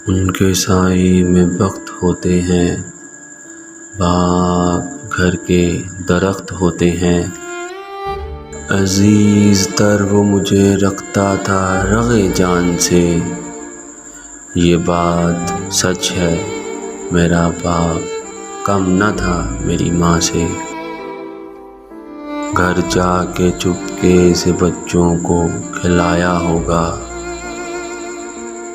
उनके साए में वक्त होते हैं, बाप घर के दरख्त होते हैं। अजीज तर वो मुझे रखता था रगे जान से, ये बात सच है मेरा बाप कम न था मेरी माँ से। घर जाके चुपके से बच्चों को खिलाया होगा,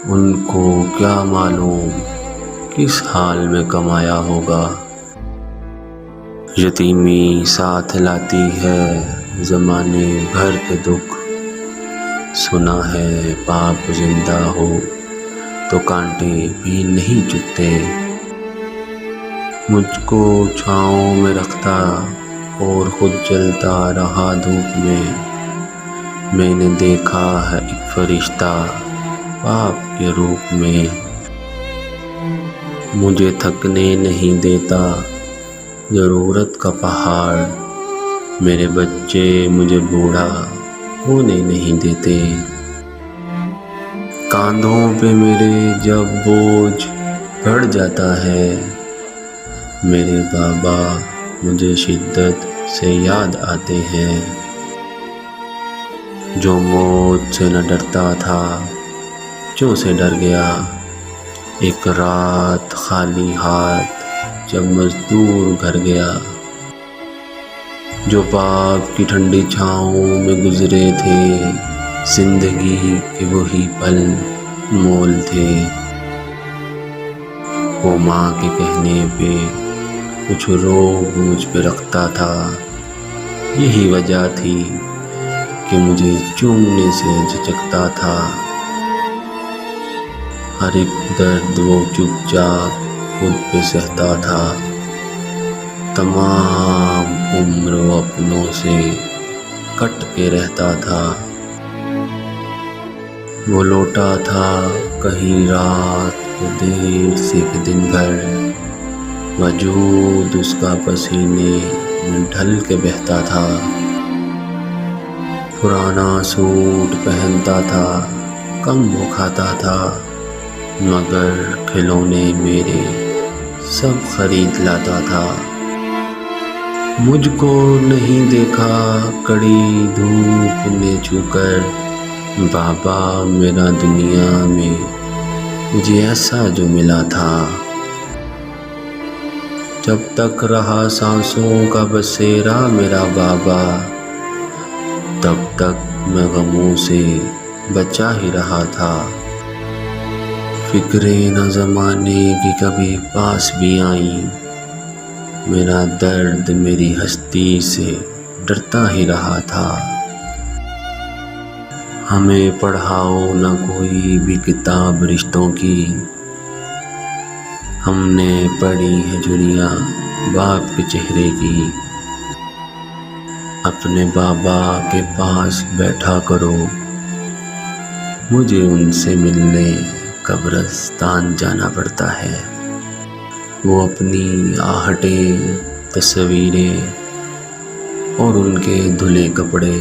उनको क्या मालूम किस हाल में कमाया होगा। यतीमी साथ लाती है ज़माने भर के दुख, सुना है बाप जिंदा हो तो कांटे भी नहीं चुभते। मुझको छाँव में रखता और खुद जलता रहा धूप में। मैंने देखा है एक फरिश्ता बाप के रूप में, मुझे थकने नहीं देता ज़रूरत का पहाड़। मेरे बच्चे मुझे बूढ़ा होने नहीं देते, कांधों पे मेरे जब बोझ बढ़ जाता है। मेरे बाबा मुझे शिद्दत से याद आते हैं, जो मौत से न डरता था क्यों से डर गया। एक रात खाली हाथ जब मजदूर घर गया, जो बाप की ठंडी छाँव में गुजरे थे, जिंदगी के वही पल मोल थे। वो माँ के कहने पे कुछ रोब मुझ पे रखता था, यही वजह थी कि मुझे चूमने से झिझकता था। हर एक दर्द वो चुपचाप खुद पे सहता था, तमाम उम्र वो अपनों से कट के रहता था। वो लौटा था कहीं रात को देर से एक दिन भर, वजूद उसका पसीने में ढल के बहता था। पुराना सूट पहनता था, कम वो खाता था, मगर खिलौने मेरे सब खरीद लाता था। मुझको नहीं देखा कड़ी धूप ने छूकर, बाबा मेरा दुनिया में मुझे ऐसा जो मिला था। जब तक रहा सांसों का बसेरा मेरा बाबा, तब तक मैं गमों से बचा ही रहा था। फिक्रें न ज़माने की कभी पास भी आई, मेरा दर्द मेरी हस्ती से डरता ही रहा था। हमें पढ़ाओ न कोई भी किताब रिश्तों की, हमने पढ़ी है जुड़ियाँ बाप के चेहरे की। अपने बाबा के पास बैठा करो, मुझे उनसे मिलने कब्रिस्तान जाना पड़ता है। वो अपनी आहटें, तस्वीरें और उनके धुले कपड़े,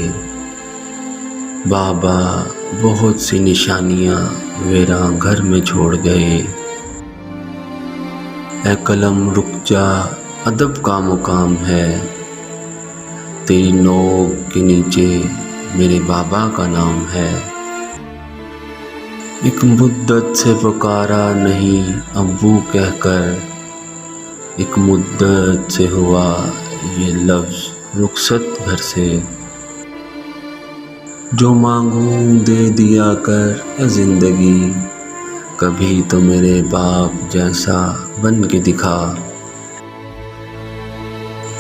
बाबा बहुत सी निशानियाँ वीरान घर में छोड़ गए। ऐ कलम रुक जा, अदब का मुकाम है, तेरी नोक के नीचे मेरे बाबा का नाम है। एक मुद्दत से पुकारा नहीं अब्बू कहकर, एक मुद्दत से हुआ ये लफ्ज़ रुखसत घर से। जो मांगूं दे दिया कर ए ज़िंदगी, कभी तो मेरे बाप जैसा बन के दिखा।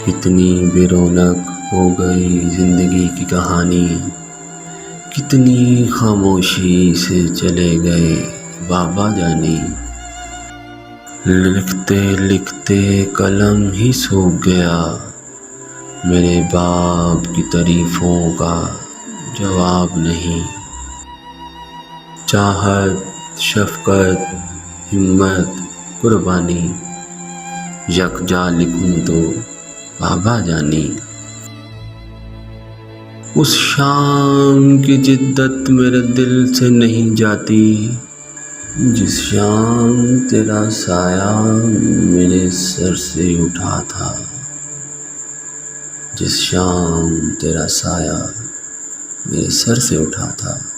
कितनी बेरौनक हो गई ज़िंदगी की कहानी, कितनी खामोशी से चले गए बाबा जानी। लिखते लिखते कलम ही सूख गया, मेरे बाप की तारीफ़ों का जवाब नहीं। चाहत, शफ़क़त, हिम्मत, कुर्बानी, यकजा लिखूं तो बाबा जानी। उस शाम की जिद्दत मेरे दिल से नहीं जाती, जिस शाम तेरा साया मेरे सर से उठा था, जिस शाम तेरा साया मेरे सर से उठा था।